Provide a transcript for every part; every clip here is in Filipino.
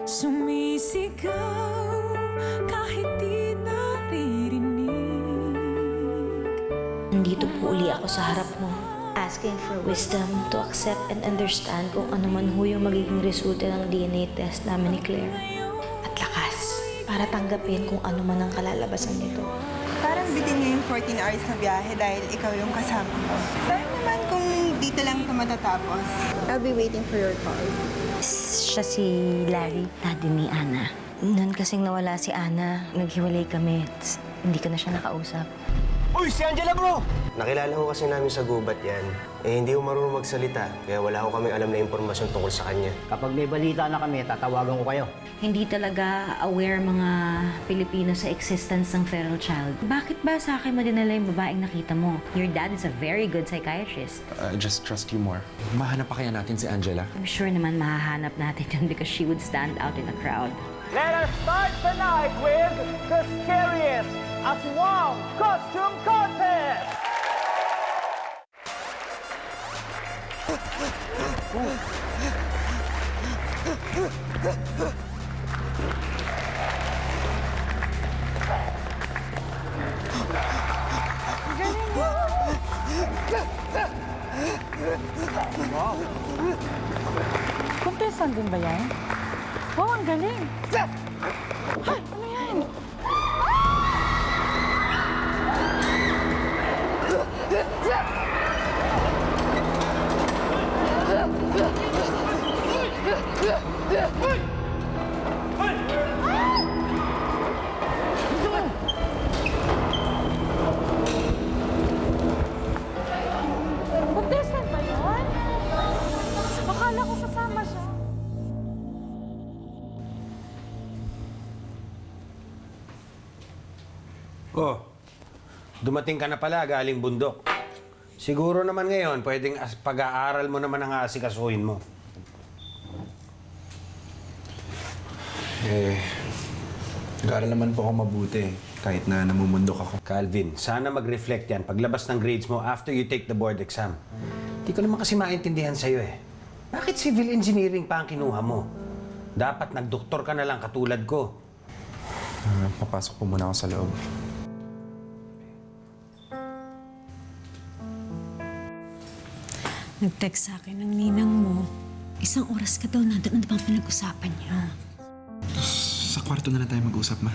Sumisigaw kahit di naririnig. Nandito po uli ako sa harap mo, asking for wisdom to accept and understand kung ano man ho yung magiging resulta ng DNA test namin ni Claire. At lakas para tanggapin kung ano man ang kalalabasan nito. Parang bitin niyo yung 14 hours na biyahe dahil ikaw yung kasama mo. Sayang naman kung dito lang ito matatapos. I'll be waiting for your call. Siya si Larry, daddy ni Ana. Noon kasing nawala si Ana, naghiwalay kami. Hindi ko na siya nakausap. Uy, si Angela, bro! Nakilala ko kasi namin sa gubat yan. Hindi ko marunong magsalita, kaya wala ko kaming alam na impormasyon tungkol sa kanya. Kapag may balita na kami, tatawagan ko kayo. Hindi talaga aware mga Pilipino sa existence ng feral child. Bakit ba sa akin mo dinala yung babaeng nakita mo? Your dad is a very good psychiatrist. I just trust you more. Mahanap pa kaya natin si Angela? I'm sure naman mahahanap natin yun because she would stand out in a crowd. Let us start tonight with the scariest Aswang Costume Contest! Contestant din ba yan? Wow, ang galing! Ay, ano yan? Contestant ba yun? Akala ko kasama siya. Oh, dumating ka na pala galing bundok. Siguro naman ngayon, pwedeng pag-aaral mo naman ang aasikasuhin mo. Nag-aaral naman po ako mabuti kahit na namumundok ako. Calvin, sana mag-reflect yan paglabas ng grades mo after you take the board exam. Hindi ko naman kasi maintindihan sa'yo eh. Bakit civil engineering pa ang kinuha mo? Dapat nagdoktor ka na lang katulad ko. Papasok po muna ako sa loob. Nag-text sa akin ng ninang mo. 1 oras ka daw nandun. Ano bang pinag-usapan niyo? Sa kwarto na lang tayo mag-usap, ma.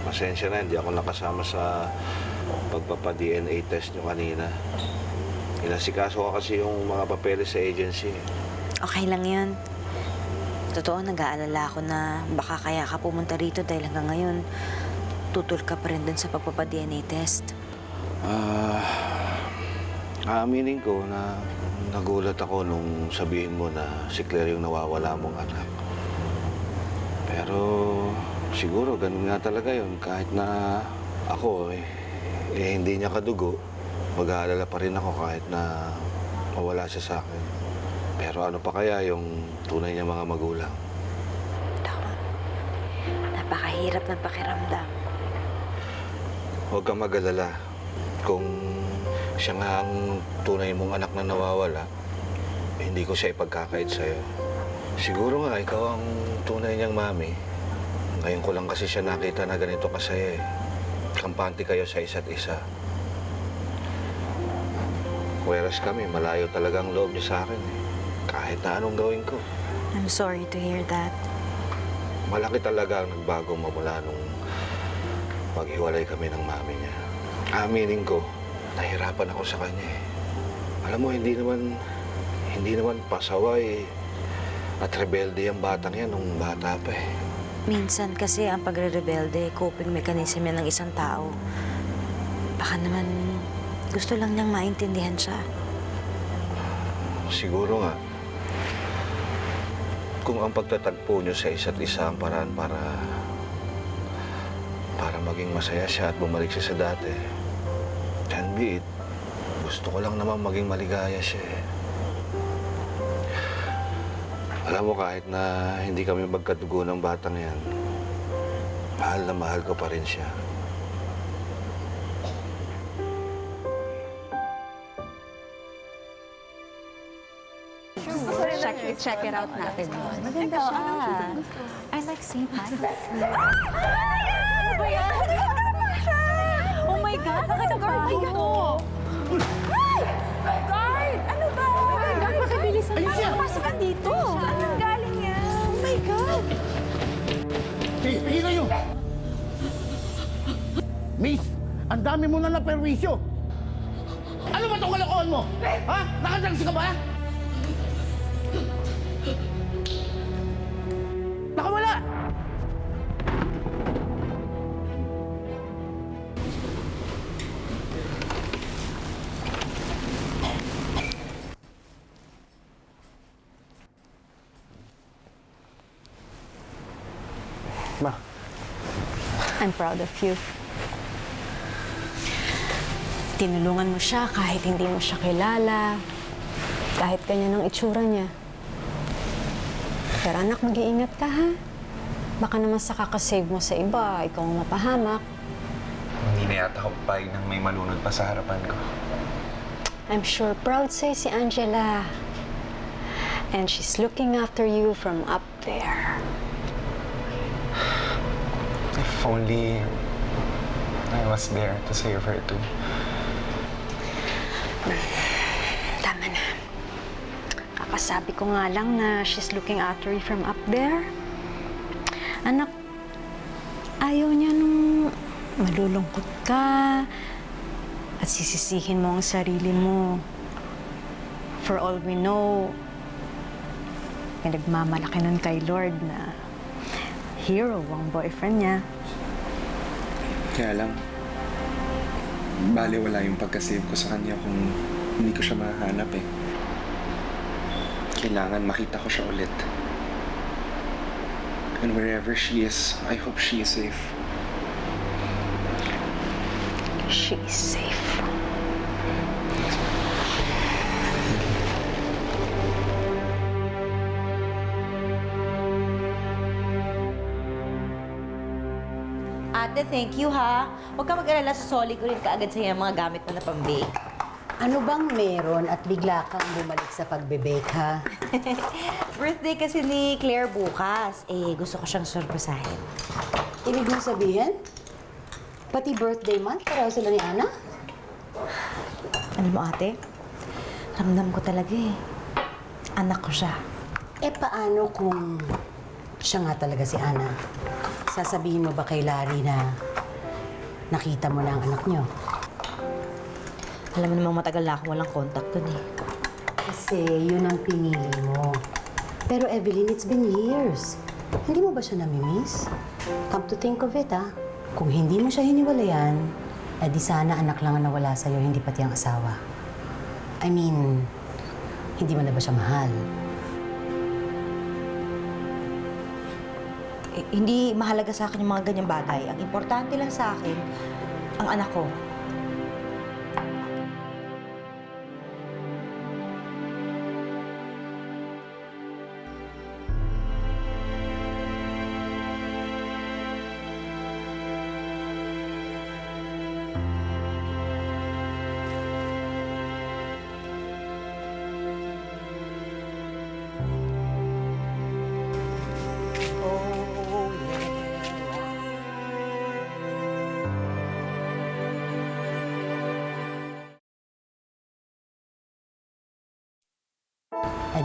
Pasensya na, hindi ako nakasama sa pagpapa-DNA test nyo kanina. Inasikaso ko kasi yung mga papeles sa agency. Okay lang yan. Totoo, nag-aalala ako na baka kaya ka pumunta rito dahil hanggang ngayon, tutul ka pa rin dun sa pagpapa-DNA test. Aaminin ko na nagulat ako nung sabihin mo na si Claire yung nawawala mong anak. Pero siguro ganun nga talaga yun. Kahit na ako, hindi niya kadugo, mag-aalala pa rin ako kahit na mawala siya sa akin. Pero ano pa kaya yung tunay niya mga magulang? Tama. Napakahirap ng pakiramdam. Huwag kang mag-alala. Kung siya nga ang tunay mong anak na nawawala, hindi ko siya ipagkakait sa'yo. Siguro nga, ikaw ang tunay niyang mami. Ngayon ko lang kasi siya nakita na ganito kasaya eh. Kampante kayo sa isa't isa. Whereas kami, malayo talagang loob niya sa akin eh. Kahit na anong gawin ko. I'm sorry to hear that. Malaki talaga ang nagbago mamula nung maghiwalay kami ng mami niya. Aminin ko, nahirapan ako sa kanya eh. Alam mo, hindi naman pasaway at rebelde ang batang yan nung bata pa eh. Minsan kasi ang pagre-rebelde, coping mechanism yan ng isang tao. Baka naman gusto lang niyang maintindihan siya. Siguro nga, kung ang pagtatagpo niyo sa isa't isa ang paraan para maging masaya siya at bumalik siya sa dati, can be it. Gusto ko lang naman maging maligaya siya eh. Alam mo, kahit na hindi kami magkadugo ng batang yan, mahal na mahal ko pa rin siya. Check it out natin. Maganda siya. I like seeing hi. Ano ba yan? Oh my God! Bakit ang guard mo? Guard! Ano ba? Guard, makibilisan mo. Pasok ka dito. Saan nang galing yan? Oh my God! Hey, tigil kayo! Miss, ang dami mo na perwisyo. Ano ba itong kalokohan mo? Ha? Nakadrugs ka ba? Nakawala! Ma, I'm proud of you. Tinulungan mo siya kahit hindi mo siya kilala. Kahit ganyan ang itsura niya. Pero anak, mag-iingat ka ha. Baka naman sa kakasave mo sa iba, ikaw ang mapahamak. Hindi na yata ako papayag nang may malunod pa sa harapan ko. I'm sure proud sa'yo si Angela. And she's looking after you from up there. If only I was there to save her too. Tama na. Kakasabi ko nga lang na she's looking after you from up there. Anak, ayaw niya nung malulungkot ka at sisisihin mo ang sarili mo. For all we know, nagmamalaki nun kay Lord na hero ang boyfriend niya. Kaya lang, baliwala yung pagkasave ko sa kanya kung hindi ko siya mahanap eh. Kailangan makita ko siya ulit. And wherever she is, I hope she is safe. She's safe. Ate, thank you ha. Huwag ka mag-alala, susoli ko rin kaagad sa'yo ang mga gamit mo na pang-bake. Ano bang meron at bigla kang bumalik sa pagbe-bake, ha? Birthday kasi ni Claire bukas. Gusto ko siyang sorpresahin. Ibig mong sabihin? Pati birthday month, pareho sila ni Ana? Alam mo ate, ramdam ko talaga anak ko siya. Paano kung siya nga talaga si Ana? Sasabihin mo ba kay Larry na nakita mo na ang anak niyo? Alam mo namang matagal na akong walang contact dun Kasi yun ang pinili mo. Pero Evelyn, it's been years. Hindi mo ba siya namimiss? Come to think of it, kung hindi mo siya hiniwalayan, di sana anak lang ang nawala sa'yo, hindi pati ang asawa. I mean, hindi mo na ba siya mahal? Hindi mahalaga sa akin yung mga ganyang bagay. Ang importante lang sa akin, ang anak ko.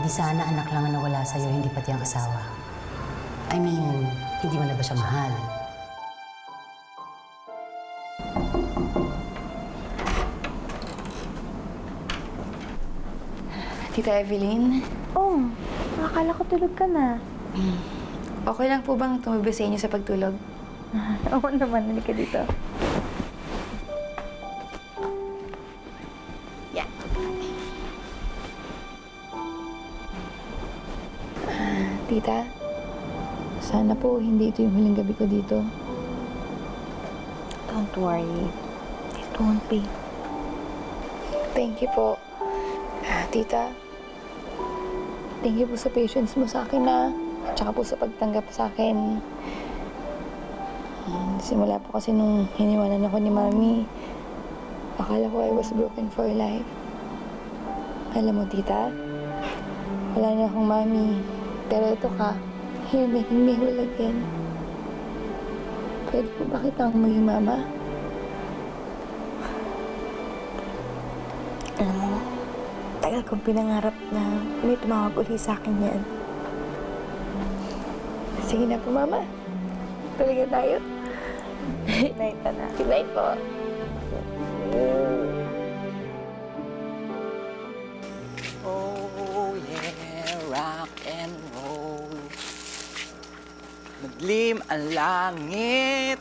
Di sana anak lang ang nawala sa'yo, hindi pati ang asawa. I mean, hindi mo na ba siya mahal? Tita Evelyn? Oh, akala ko tulog ka na. Okay lang po bang tumabi sa inyo sa pagtulog? Oo naman, halika dito. Tita, sana po hindi ito yung huling gabi ko dito. Don't worry. It won't be. Thank you po. Tita, thank you po sa patience mo sa akin, At saka po sa pagtanggap sa akin. Simula po kasi nung hiniwanan ako ni Mami, akala ko I was broken for life. Alam mo, tita, wala na akong Mami. Pero ito ka, you're making me whole again. Pwede po ba kitang maging mama? Alam mo, tagal kong pinangarap na may tumawag ulit sa akin yan. Sige na po, Mama. Talaga tayo. Good night, Ana. Good night po. Oh yeah, rock and roll. Maglim ang langit.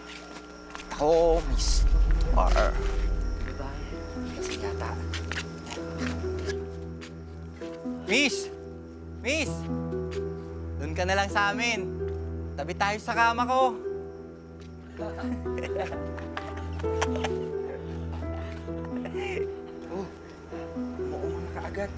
Ako may star. Diba? Kasi yata. Miss! Miss! Doon ka na lang sa amin. Tabi tayo sa kama ko. Umuuna ka agad.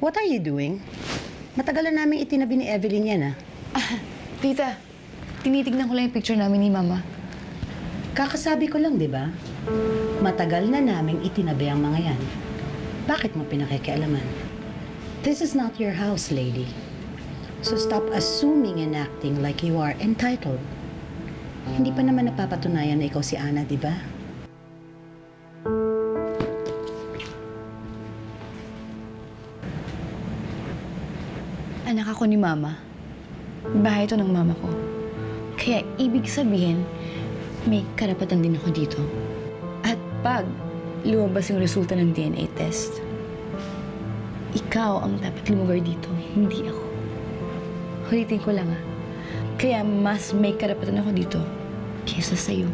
What are you doing? Matagal na namin itinabi ni Evelyn yan, ah. Tita, tinitignan ko lang yung picture namin ni Mama. Kakasabi ko lang, di ba? Matagal na namin itinabi ang mga yan. Bakit mo pinakikialaman? This is not your house, lady. So stop assuming and acting like you are entitled. Hindi pa naman napapatunayan na ikaw si Ana, di ba? Anak ako ni Mama. Bahay ito ng Mama ko. Kaya ibig sabihin, may karapatan din ako dito. At pag lumabas yung resulta ng DNA test, ikaw ang dapat lumagay dito, hindi ako. Ulitin ko lang ah. Kaya mas may karapatan ako dito kaysa sa'yo.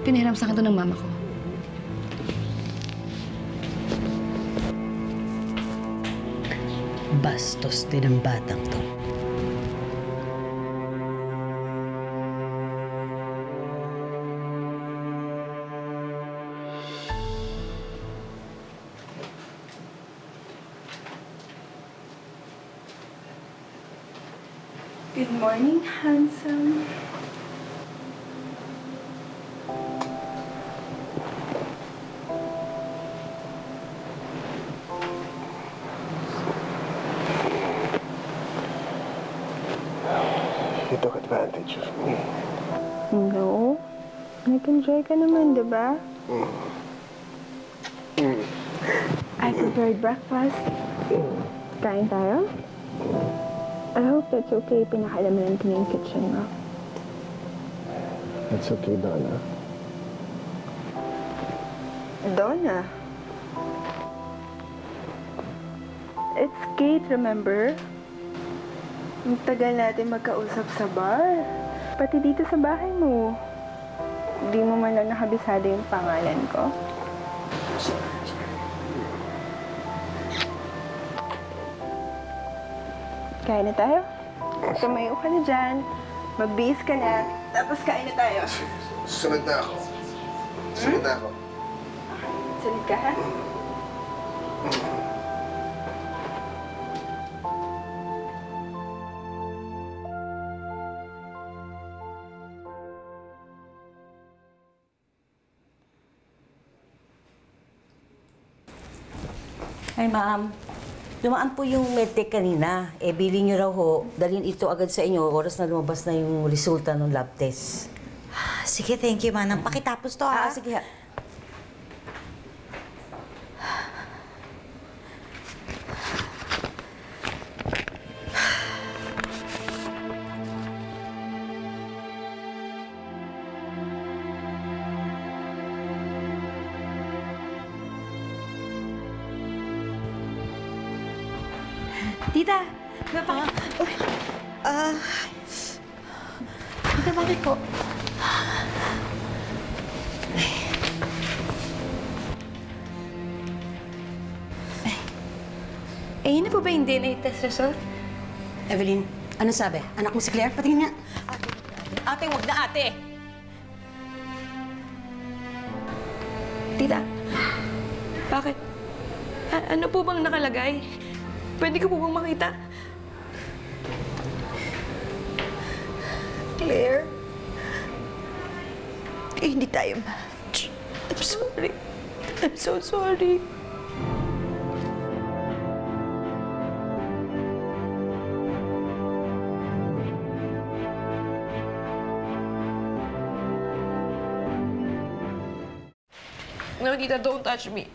Pinahiram sa akin to ng Mama ko. Bastos din ang batang to. Good morning, handsome. You took advantage of me. No. Nag-enjoy ka naman, di ba? I prepared breakfast. Kain tayo? I hope that's okay. Pinakailaman ko na yung kitchen mo. That's okay, Donna. Donna? It's Kate, remember? Ang tagal natin magkausap sa bar. Pati dito sa bahay mo. Di mo man lang nakabisado yung pangalan ko. Kain na tayo? Tumayo ka na dyan. Magbihis ka na. Tapos kain na tayo. Sunod na ako. Sunod na ako. Sunod ka, ha? Ay, ma'am. Dumaan po yung medtech kanina. Bilhin niyo raw ho. Dalhin ito agad sa inyo. Oras na lumabas na yung resulta ng lab test. Sige, thank you, Manang. Pakitapos to, ha? Sige ha. Tita! Tita, bakit po? Yun na po ba yung DNA test result? Evelyn, ano sabi? Anak mo si Claire? Patingin nga. Ate, wag na ate! Tita, bakit? Ano po bang nakalagay? Pwede ko po bang makita? Claire? Hindi tayo match. I'm sorry. I'm so sorry. No, Tita, don't touch me.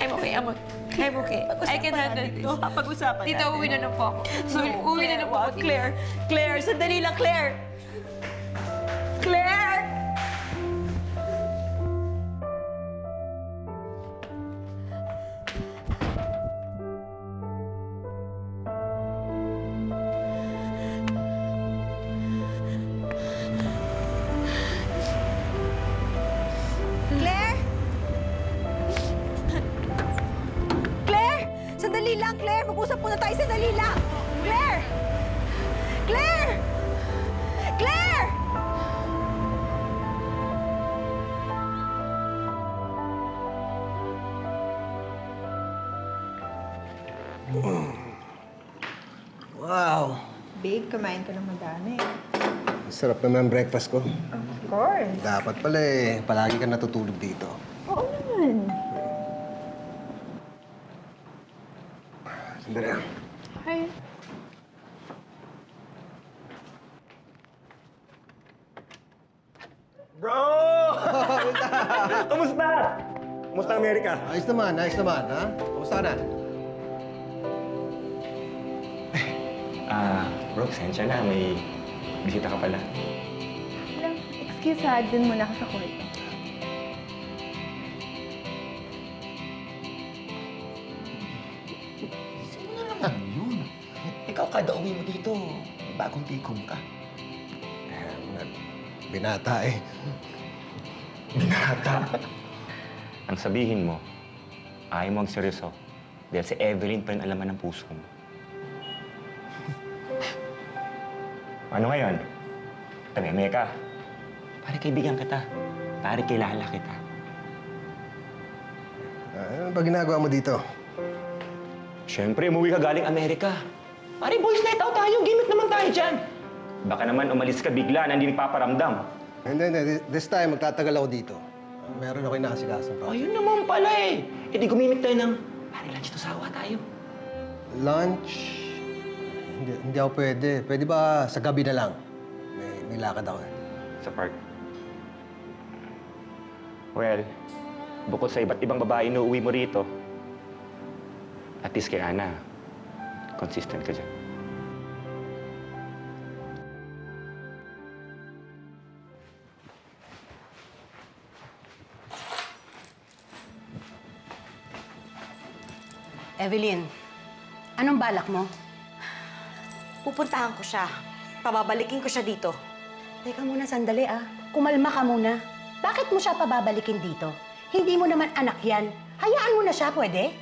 I'm okay, I'm okay. I can handle this. Pag-usapan Tita, uwi na po ako. Sorry, uwi na po ako. Claire! Claire! Sandali lang, Claire! Claire! Claire! Claire! Sandali lang, Claire! Mag-usap muna tayo, sandali lang! Claire! Claire! Claire! Wow! Babe, kumain ka ng madami. Sarap naman ang breakfast ko. Of course. Dapat pala palagi ka natutulog dito. Oo naman. Sandali lang. Hi. Bro! Kamusta? Kamusta Amerika? Ayos naman, ha? Kamusta ka na? Bro, sensya na. May bisita ka pala. Excuse ha, dun muna ako sa kwarto. Sino na naman yun? Ikaw kada uwi mo dito, may bagong tikom ka. Binata eh. Binata? Ang sabihin mo, ayaw mo magseryoso dahil si Evelyn pa rin alaman ng puso mo. Ano ngayon? Tameme ka. Pare kaibigan kita. Pare kilala kita. Ano ba ginagawa mo dito? Siyempre, umuwi ka galing Amerika. Pare, boys night out tayo. Gimmick naman tayo dyan. Baka naman umalis ka bigla na hindi nagpaparamdam. Hindi. This time, magtatagal ako dito. Meron ako inaasikasong pa. Ayun naman pala eh. E di gumimik tayo ng, pare, lunch to sawa tayo. Lunch? Hindi ako pwede. Pwede ba sa gabi na lang? May lakad ako. Sa park. Well, bukod sa iba't ibang babae na uuwi mo rito, at least kay Ana, consistent ka dyan. Evelyn, anong balak mo? Pupuntahan ko siya. Pababalikin ko siya dito. Teka muna, sandali Kumalma ka muna. Bakit mo siya pababalikin dito? Hindi mo naman anak yan. Hayaan mo na siya, pwede?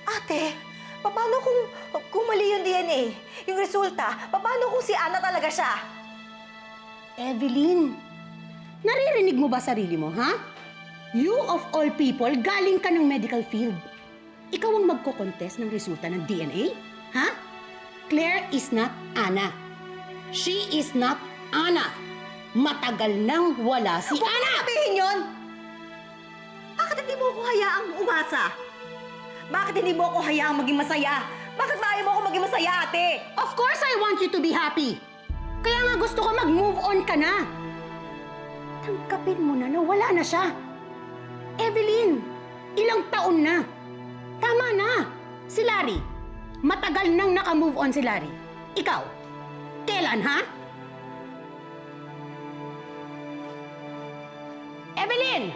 Ate, paano kung mali yung DNA? Yung resulta, paano kung si Ana talaga siya? Evelyn, naririnig mo ba sarili mo, ha? You of all people, galing ka ng medical field. Ikaw ang magko-contest ng resulta ng DNA? Ha? Claire is not Ana. She is not Ana. Matagal nang wala si Ana! Huwag sabihin yun! Bakit hindi mo ko hayaang umasa? Bakit hindi mo ako hayaang maging masaya? Bakit ba ayaw mo ako maging masaya, ate? Of course I want you to be happy. Kaya nga gusto ko mag-move on ka na. Tangkapin mo na wala na siya. Evelyn, ilang taon na. Tama na. Si Larry, matagal nang naka-move on si Larry. Ikaw, kailan ha? Evelyn!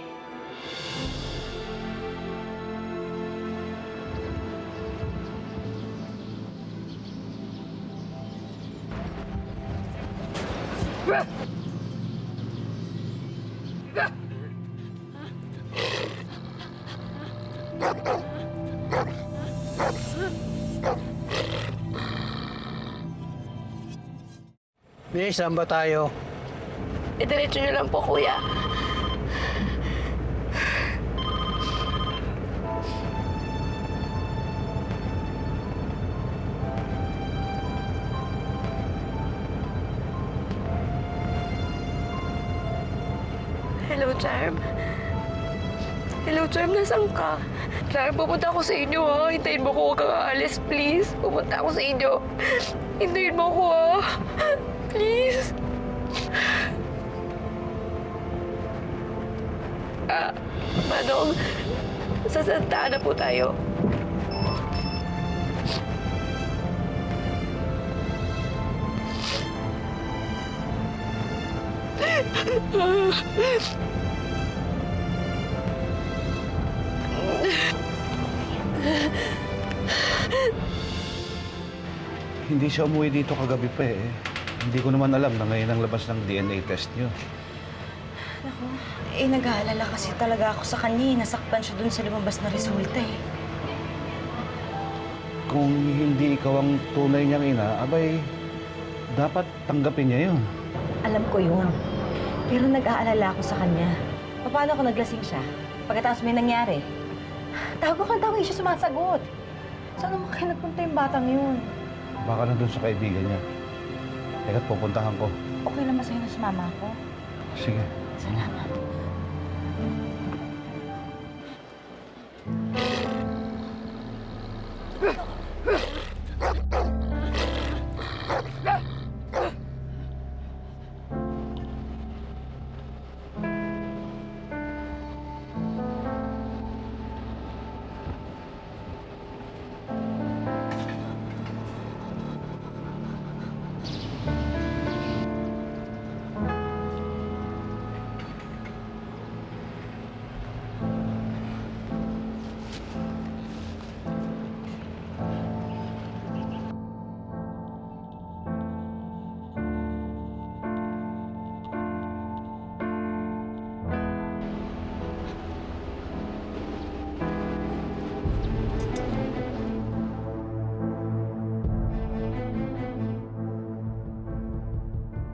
Miss, saan ba tayo? Diretso niyo lang po, kuya. Hello, Charm. Hello, Charm. Nasaan ka? Charm, pupunta ako sa inyo, ha? Hintayin mo ko, huwag kang aalis, please. Pupunta ako sa inyo. Hintayin mo ko, ha? Please. Manong, sa Santa Ana po tayo. Hindi siya umuwi dito kagabi pa eh. Hindi ko naman alam na ngayon ang labas ng DNA test niyo. Naku, nag-aalala kasi talaga ako sa kanya. Nasaktan siya dun sa lumabas na resulta eh. Kung hindi ikaw ang tunay niyang ina, abay, dapat tanggapin niya yun. Alam ko yun. Pero nag-aalala ako sa kanya. Paano kung naglasing siya? Pagkatapos may nangyari. Tawag ko daw, siya sumasagot. Saan naman kayo nagpunta yung batang yun? Baka nandun sa kaibigan niya. Teka't pupuntahan ko. Okay lang ba sa'yo na sumama ako? Sige. Salamat.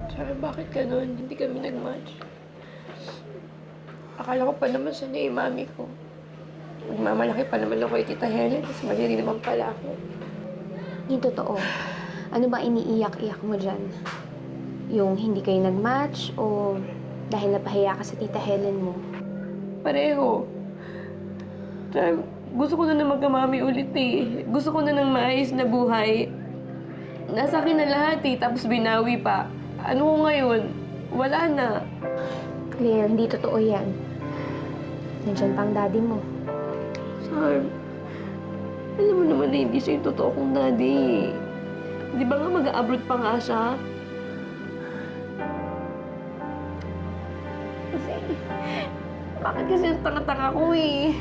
Char, bakit ganun? Hindi kami nag-match. Akala ko pa naman siya na yung mami ko. Nagmamalaki pa naman ako kay Tita Helen, tapos mali rin naman pala ako. Yung totoo, ano ba iniiyak-iyak mo dyan? Yung hindi kayo nag-match o dahil napahiya ka sa Tita Helen mo? Pareho. Char, gusto ko na magkamami ulit eh. Gusto ko na ng maayos na buhay. Nasa akin na lahat eh, tapos binawi pa. Ano ko ngayon? Wala na. Claire, hindi totoo yan. Nandiyan pa ang daddy mo. Char, alam mo naman na hindi siya yung totoo kong daddy. Di ba nga mag-abroad pa nga siya? Bakit kasi ang tanga-tanga ko eh?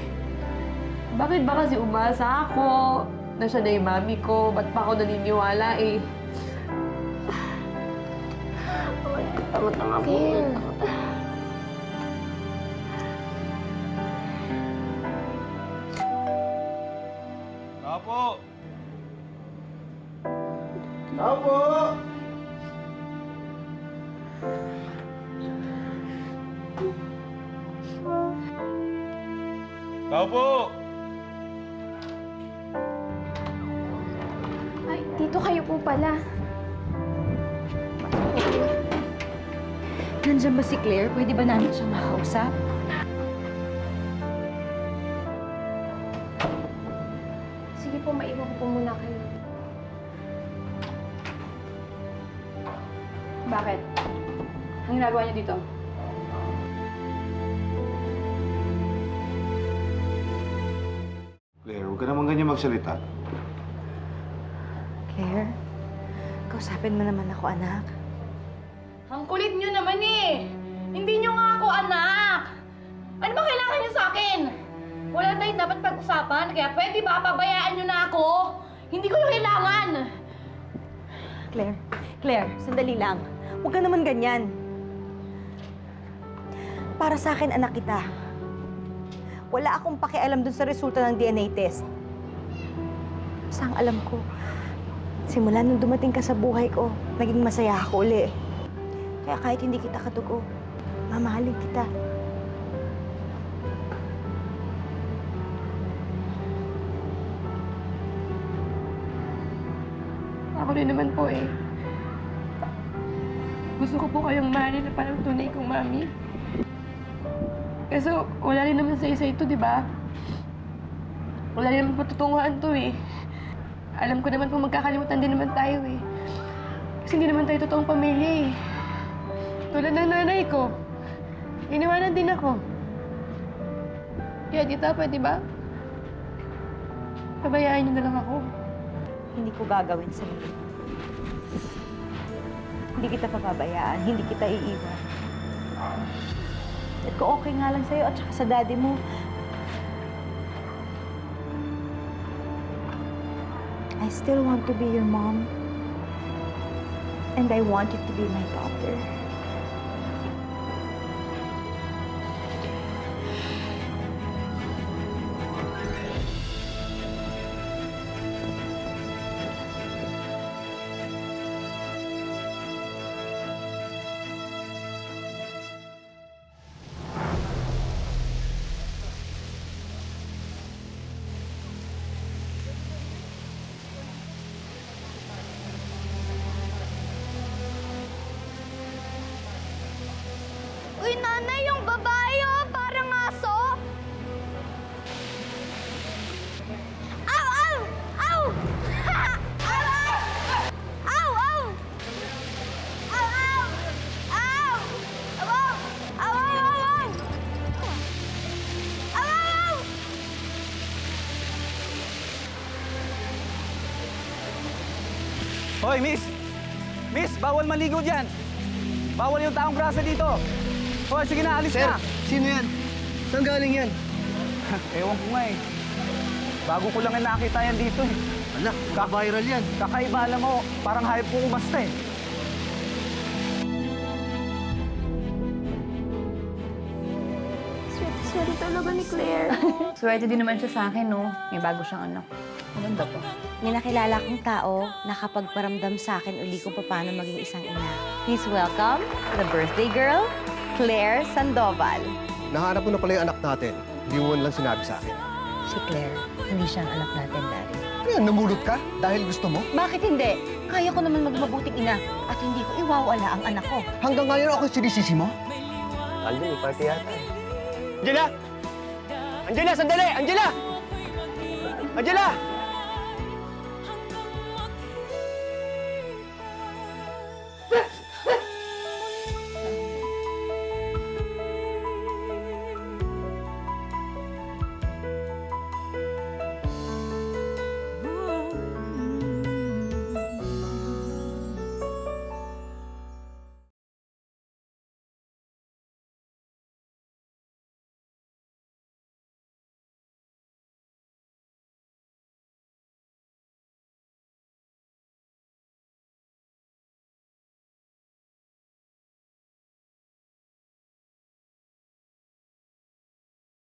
Bakit ba kasi umasa ako na siya na yung mami ko? Ba't pa ako naniniwala eh? Tanga-tanga po. Apo! Apo! Apo! Ay, dito kayo po pala. Nandiyan ba si Claire? Pwede ba namin siyang makausap? po, maiwan ko po muna kayo. Bakit? Ang ginagawa niyo dito? Claire, huwag ka naman ganyan magsalita. Claire, kausapin mo naman ako, anak. Ang kulit niyo naman eh! Hindi niyo nga ako anak! Ano ba kailangan niyo sa akin? Wala tayong dapat pag-usapan, kaya pwede ba pabayaan niyo na ako? Hindi ko yung kailangan! Claire, sandali lang. Huwag ka naman ganyan. Para sa akin, anak kita. Wala akong pakialam dun sa resulta ng DNA test. Basta ang alam ko, simula nung dumating ka sa buhay ko, naging masaya ako uli. Kaya kahit hindi kita katugo, mamahalin kita. Ako rin naman po eh. Gusto ko po kayong mahalin na parang tunay kong mami. Kaso wala rin naman sa isa ito, di ba? Wala rin naman patutunguhan to eh. Alam ko naman po magkakalimutan din naman tayo eh. Kasi hindi naman tayo totoong pamilya eh. Tulad ng nanay ko. Iniwanan din ako. Kaya tita, pwede ba? Pabayaan niyo na lang ako. Hindi ko gagawin sa'yo. Hindi kita papabayaan, hindi kita iiwan. At kung okay nga lang sa'yo at saka sa daddy mo, I still want to be your mom. And I want you to be my daughter. Uy, nanay, yung babae, oh, parang aso. Ow! Ow! Ow! Ow! Ow! Ow! Ow! Ow! Ow! Ow! Ow! Ow! Ow! Ow! Hoy, miss! Miss, bawal maligo dyan! Bawal yung taong grasa dito! Hoy, sige na, alis na! Sino yan? Saan galing yan? Ewan ko nga eh. Bago ko lang nakita yan dito eh. Anak, viral yan. Kakaiba, alam mo, parang hayop ko basta eh. Swerte talaga ni Claire. Swerte din naman siya sa akin, no? May bago siyang anak. Maganda po. May nakilala kong tao na kapagparamdam sa akin uli kung paano maging isang ina. Please welcome the birthday girl, Claire Sandoval. Nahanap mo na pala yung anak natin. Hindi mo lang sinabi sa akin. Si Claire, hindi siya ang anak natin, Daddy. Ano yan, namulot ka? Dahil gusto mo? Bakit hindi? Kaya ko naman maging mabuting ina at hindi ko iwawala ang anak ko. Hanggang ngayon ako sinisisi mo? Alvin, pati yata. Angela! Angela, sandali! Angela! Angela!